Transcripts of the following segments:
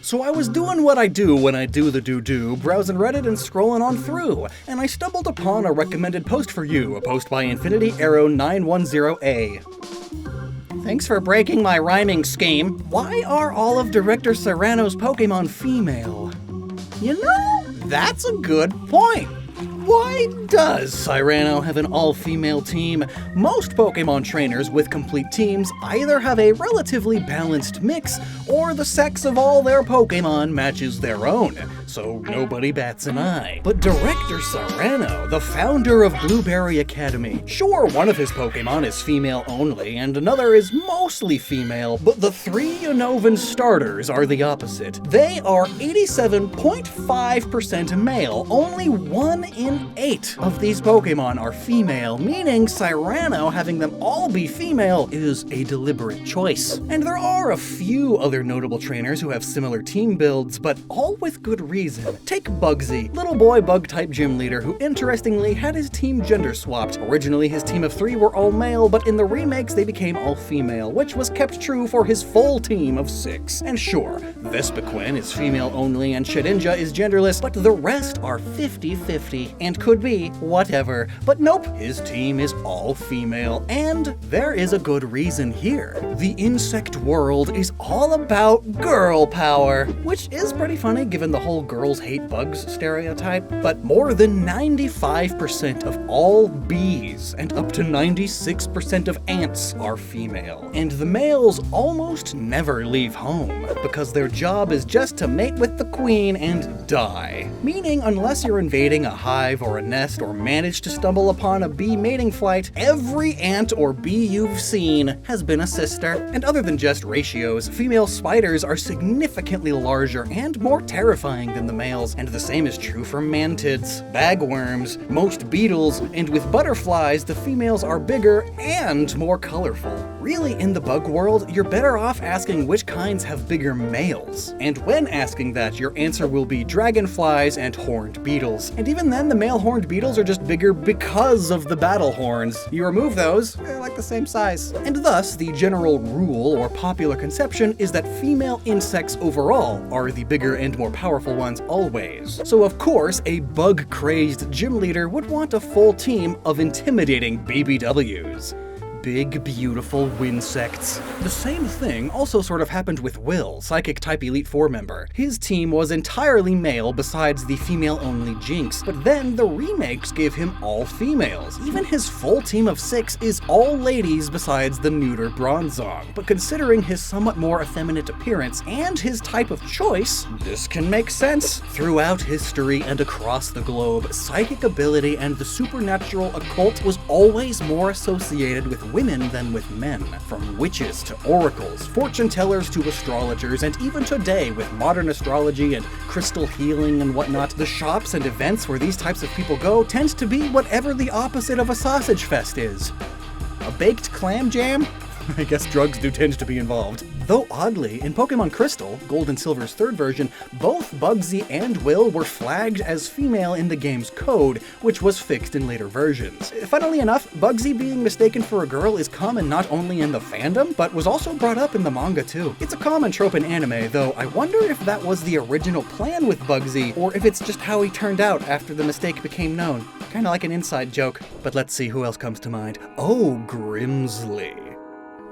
So I was doing what I do when I do the do-do, browsing Reddit and scrolling on through, and I stumbled upon a recommended post for you, a post by Infinity Arrow 910A. Thanks for breaking my rhyming scheme. Why are all of Director Cyrano's Pokemon female? You know, that's a good point. Why does Cyrano have an all-female team? Most Pokemon trainers with complete teams either have a relatively balanced mix, or the sex of all their Pokemon matches their own, so nobody bats an eye. But Director Cyrano, the founder of Blueberry Academy, sure, one of his Pokemon is female only, and another is mostly female, but the three Unovan starters are the opposite. They are 87.5% male, only 1 in 8 of these Pokemon are female, meaning Cyrano having them all be female is a deliberate choice. And there are a few other notable trainers who have similar team builds, but all with good reason. Take Bugsy, little boy bug-type gym leader who interestingly had his team gender swapped. Originally his team of 3 were all male, but in the remakes they became all female, which was kept true for his full team of 6. And sure, Vespiquen is female only and Shedinja is genderless, but the rest are 50-50. And could be whatever. But nope, his team is all female, and there is a good reason here. The insect world is all about girl power, which is pretty funny given the whole girls hate bugs stereotype, but more than 95% of all bees and up to 96% of ants are female. And the males almost never leave home, because their job is just to mate with the queen and die. Meaning, unless you're invading a hive or a nest or manage to stumble upon a bee mating flight, every ant or bee you've seen has been a sister. And other than just ratios, female spiders are significantly larger and more terrifying than the males, and the same is true for mantids, bagworms, most beetles, and with butterflies, the females are bigger and more colorful. Really, in the bug world, you're better off asking which kinds have bigger males. And when asking that, your answer will be dragonflies and horned beetles. And even then, the male horned beetles are just bigger because of the battle horns. You remove those, they're like the same size. And thus, the general rule or popular conception is that female insects overall are the bigger and more powerful ones always. So of course, a bug-crazed gym leader would want a full team of intimidating BBWs. Big, beautiful winsects. The same thing also sort of happened with Will, Psychic Type Elite 4 member. His team was entirely male besides the female-only Jinx, but then the remakes gave him all females. Even his full team of 6 is all ladies besides the neuter Bronzong. But considering his somewhat more effeminate appearance and his type of choice, this can make sense. Throughout history and across the globe, psychic ability and the supernatural occult was always more associated with women than with men. From witches to oracles, fortune tellers to astrologers, and even today with modern astrology and crystal healing and whatnot, the shops and events where these types of people go tend to be whatever the opposite of a sausage fest is. A baked clam jam? I guess drugs do tend to be involved. Though oddly, in Pokemon Crystal, Gold and Silver's third version, both Bugsy and Will were flagged as female in the game's code, which was fixed in later versions. Funnily enough, Bugsy being mistaken for a girl is common not only in the fandom, but was also brought up in the manga too. It's a common trope in anime, though I wonder if that was the original plan with Bugsy, or if it's just how he turned out after the mistake became known. Kinda like an inside joke. But let's see who else comes to mind. Oh, Grimsley.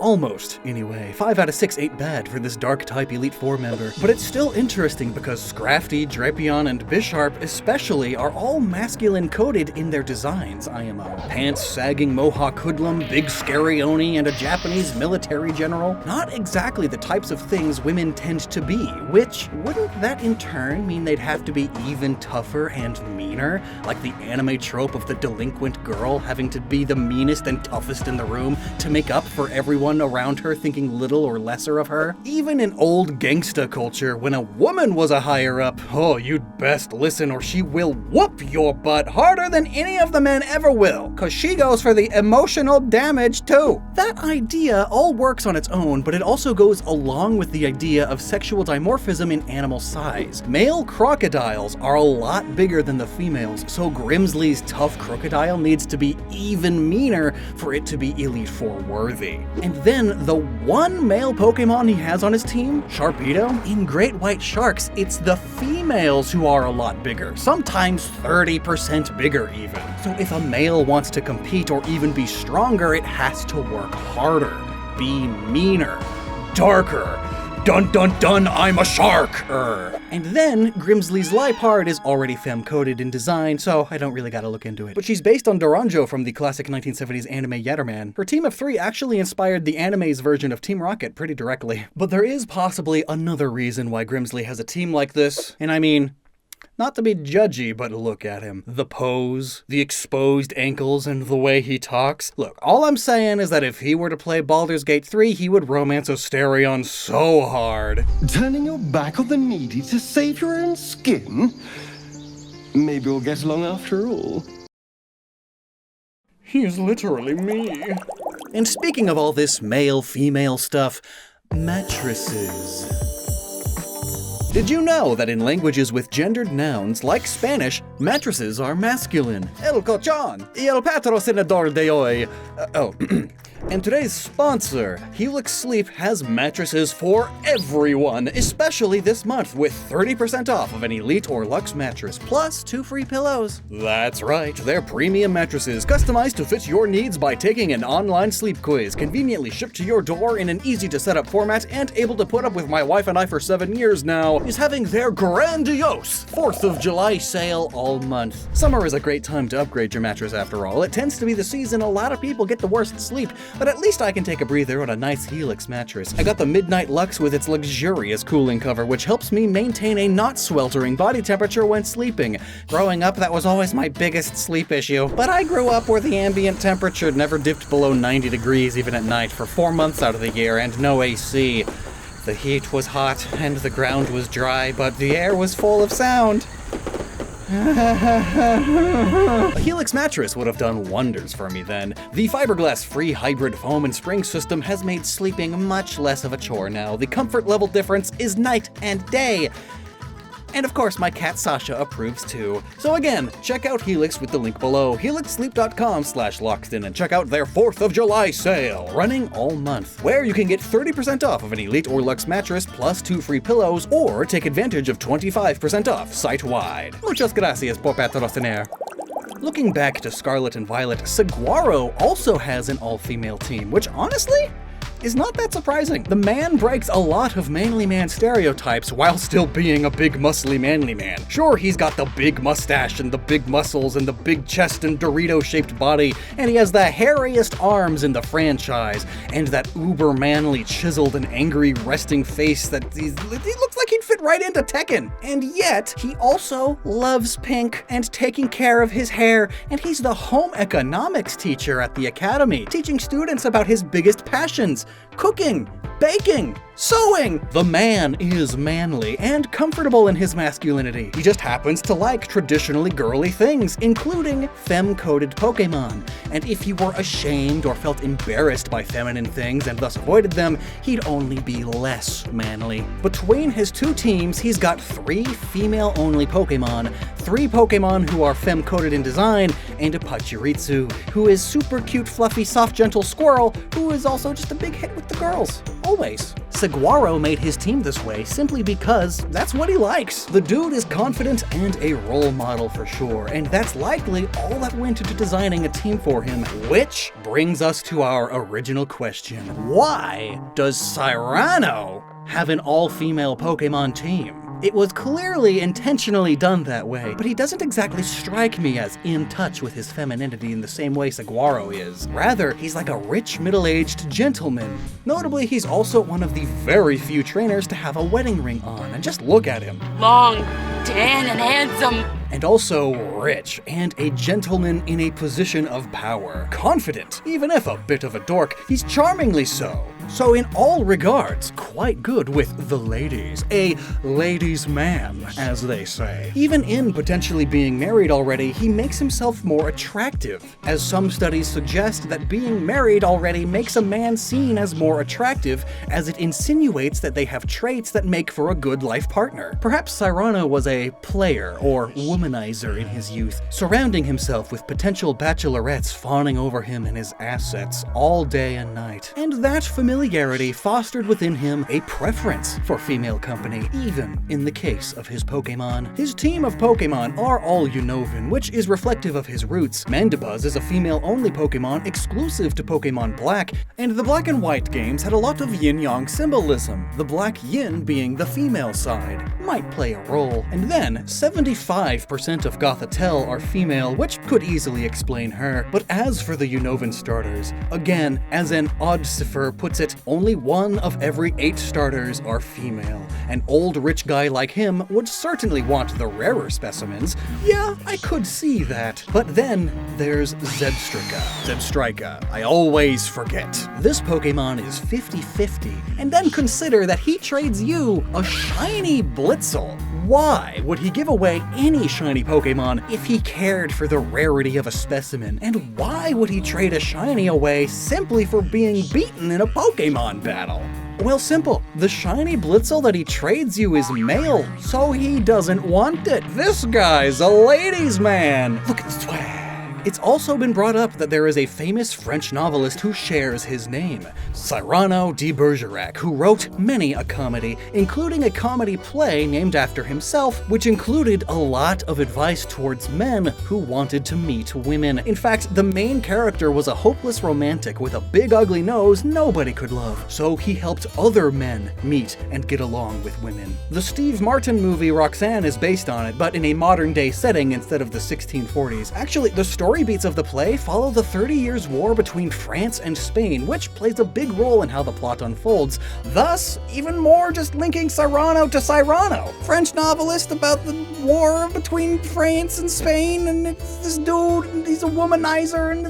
Almost, anyway. 5 out of 6 ain't bad for this Dark-type Elite 4 member. But it's still interesting because Scrafty, Drapion, and Bisharp especially are all masculine-coded in their designs, IMO. Pants, sagging mohawk hoodlum, big scary Oni, and a Japanese military general. Not exactly the types of things women tend to be, which, wouldn't that in turn mean they'd have to be even tougher and meaner? Like the anime trope of the delinquent girl having to be the meanest and toughest in the room to make up for everyone around her thinking little or lesser of her. Even in old gangsta culture, when a woman was a higher up, oh, you'd best listen or she will whoop your butt harder than any of the men ever will, cause she goes for the emotional damage too. That idea all works on its own, but it also goes along with the idea of sexual dimorphism in animal size. Male crocodiles are a lot bigger than the females, so Grimsley's tough crocodile needs to be even meaner for it to be Elite Four worthy. And then the one male Pokemon he has on his team, Sharpedo, in Great White Sharks, it's the females who are a lot bigger, sometimes 30% bigger even. So if a male wants to compete or even be stronger, it has to work harder, be meaner, darker. Dun dun dun, I'm a shark! And then, Grimsley's Liepard is already femme-coded in design, so I don't really gotta look into it. But she's based on Doranjo from the classic 1970s anime Yatterman. Her team of 3 actually inspired the anime's version of Team Rocket pretty directly. But there is possibly another reason why Grimsley has a team like this, and I mean, not to be judgy, but look at him. The pose, the exposed ankles, and the way he talks. Look, all I'm saying is that if he were to play Baldur's Gate 3, he would romance Asterion so hard. Turning your back on the needy to save your own skin? Maybe we'll get along after all. He is literally me. And speaking of all this male-female stuff, mattresses. Did you know that in languages with gendered nouns, like Spanish, mattresses are masculine? El colchón y el patrocinador de hoy. And today's sponsor, Helix Sleep, has mattresses for everyone, especially this month, with 30% off of an Elite or Luxe mattress, plus 2 free pillows. That's right, they're premium mattresses, customized to fit your needs by taking an online sleep quiz, conveniently shipped to your door in an easy-to-set-up format, and able to put up with my wife and I for 7 years now, is having their grandiose 4th of July sale all month. Summer is a great time to upgrade your mattress after all. It tends to be the season a lot of people get the worst sleep, but at least I can take a breather on a nice Helix mattress. I got the Midnight Luxe with its luxurious cooling cover, which helps me maintain a not sweltering body temperature when sleeping. Growing up, that was always my biggest sleep issue, but I grew up where the ambient temperature never dipped below 90 degrees even at night for 4 months out of the year and no AC. The heat was hot and the ground was dry, but the air was full of sound. A Helix mattress would have done wonders for me then. The fiberglass-free hybrid foam and spring system has made sleeping much less of a chore now. The comfort level difference is night and day. And of course, my cat Sasha approves too. So again, check out Helix with the link below, helixsleep.com/Lockstin, and check out their 4th of July sale, running all month, where you can get 30% off of an Elite or Luxe mattress plus 2 free pillows, or take advantage of 25% off site-wide. Muchas gracias por patrocinar. Looking back to Scarlet and Violet, Saguaro also has an all-female team, which honestly is not that surprising. The man breaks a lot of manly man stereotypes while still being a big muscly manly man. Sure, he's got the big mustache and the big muscles and the big chest and Dorito-shaped body, and he has the hairiest arms in the franchise, and that uber manly chiseled and angry resting face that he looks like he'd fit right into Tekken. And yet, he also loves pink and taking care of his hair, and he's the home economics teacher at the academy, teaching students about his biggest passions: cooking, baking, sewing. The man is manly and comfortable in his masculinity. He just happens to like traditionally girly things, including femme-coded Pokemon. And if he were ashamed or felt embarrassed by feminine things and thus avoided them, he'd only be less manly. Between his 2 teams, he's got 3 female-only Pokemon, 3 Pokemon who are femme-coded in design, and a Pachirisu, who is super cute, fluffy, soft, gentle squirrel, who is also just a big hit with the girls. Always. Saguaro made his team this way simply because that's what he likes. The dude is confident and a role model for sure, and that's likely all that went into designing a team for him, which brings us to our original question. Why does Cyrano have an all-female Pokemon team? It was clearly intentionally done that way, but he doesn't exactly strike me as in touch with his femininity in the same way Saguaro is. Rather, he's like a rich, middle-aged gentleman. Notably, he's also one of the very few trainers to have a wedding ring on, and just look at him. Long, tan, and handsome. And also rich, and a gentleman in a position of power. Confident, even if a bit of a dork, he's charmingly so. So in all regards, quite good with the ladies. A ladies' man, as they say. Even in potentially being married already, he makes himself more attractive, as some studies suggest that being married already makes a man seen as more attractive, as it insinuates that they have traits that make for a good life partner. Perhaps Cyrano was a player or womanizer in his youth, surrounding himself with potential bachelorettes fawning over him and his assets all day and night. And that familiarity fostered within him a preference for female company, even in the case of his Pokémon. His team of Pokémon are all Unovan, which is reflective of his roots. Mandibuzz is a female-only Pokémon exclusive to Pokémon Black, and the Black and White games had a lot of yin-yang symbolism, the black yin being the female side. Might play a role. And then, 75% of Gothitelle are female, which could easily explain her. But as for the Unovan starters, again, as an Oddsifer puts it, only 1 of every 8 starters are female. An old rich guy like him would certainly want the rarer specimens. Yeah, I could see that. But then there's Zebstrika, I always forget. This Pokémon is 50-50, and then consider that he trades you a shiny Blitzel. Why would he give away any shiny Pokémon if he cared for the rarity of a specimen? And why would he trade a shiny away simply for being beaten in a Pokémon battle? Well, simple. The shiny Blitzel that he trades you is male, so he doesn't want it. This guy's a ladies' man. Look at the swag. It's also been brought up that there is a famous French novelist who shares his name, Cyrano de Bergerac, who wrote many a comedy, including a comedy play named after himself, which included a lot of advice towards men who wanted to meet women. In fact, the main character was a hopeless romantic with a big ugly nose nobody could love, so he helped other men meet and get along with women. The Steve Martin movie Roxanne is based on it, but in a modern-day setting instead of the 1640s. Actually, the story beats of the play follow the 30 Years' War between France and Spain, which plays a big role in how the plot unfolds, thus even more just linking Cyrano to Cyrano. French novelist about the war between France and Spain, and it's this dude, and he's a womanizer, and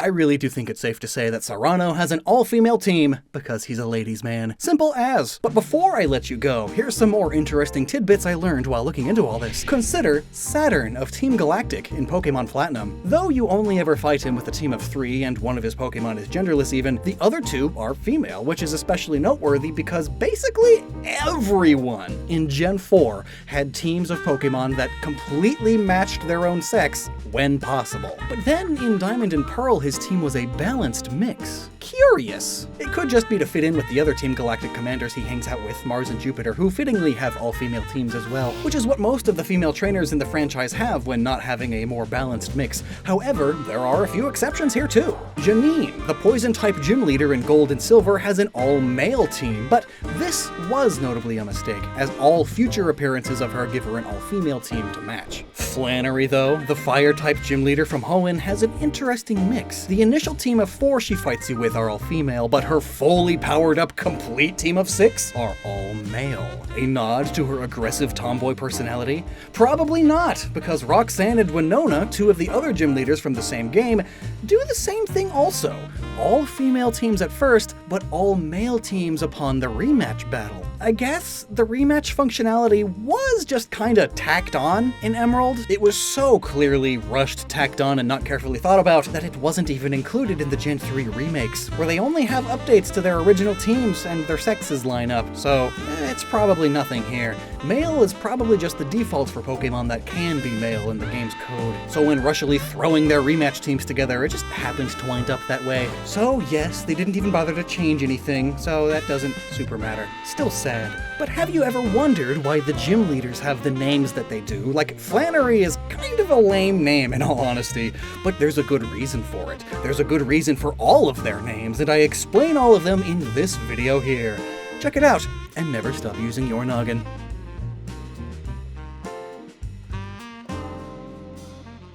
I really do think it's safe to say that Cyrano has an all-female team because he's a ladies' man. Simple as. But before I let you go, here's some more interesting tidbits I learned while looking into all this. Consider Saturn of Team Galactic in Pokémon Platinum. Though you only ever fight him with a team of 3 and one of his Pokémon is genderless even, the other 2 are female, which is especially noteworthy because basically everyone in Gen 4 had teams of Pokémon that completely matched their own sex when possible. But then in Diamond and Pearl, his team was a balanced mix. Curious. It could just be to fit in with the other Team Galactic commanders he hangs out with, Mars and Jupiter, who fittingly have all-female teams as well, which is what most of the female trainers in the franchise have when not having a more balanced mix. However, there are a few exceptions here too. Janine, the poison-type gym leader in Gold and Silver, has an all-male team, but this was notably a mistake, as all future appearances of her give her an all-female team to match. Flannery, though, the fire-type gym leader from Hoenn, has an interesting mix. The initial team of 4 she fights you with are all female, but her fully powered-up complete team of 6 are all male. A nod to her aggressive tomboy personality? Probably not, because Roxanne and Winona, 2 of the other gym leaders from the same game, do the same thing also. All female teams at first, but all male teams upon the rematch battle. I guess the rematch functionality was just kinda tacked on in Emerald. It was so clearly rushed, tacked on, and not carefully thought about that it wasn't even included in the Gen 3 remakes, where they only have updates to their original teams and their sexes line up, so it's probably nothing here. Male is probably just the default for Pokemon that can be male in the game's code. So when rushily throwing their rematch teams together, it just happens to wind up that way. So yes, they didn't even bother to change anything, so that doesn't super matter. Still sad. But have you ever wondered why the gym leaders have the names that they do? Like, Flannery is kind of a lame name in all honesty, but there's a good reason for it. There's a good reason for all of their names, and I explain all of them in this video here. Check it out, and never stop using your noggin.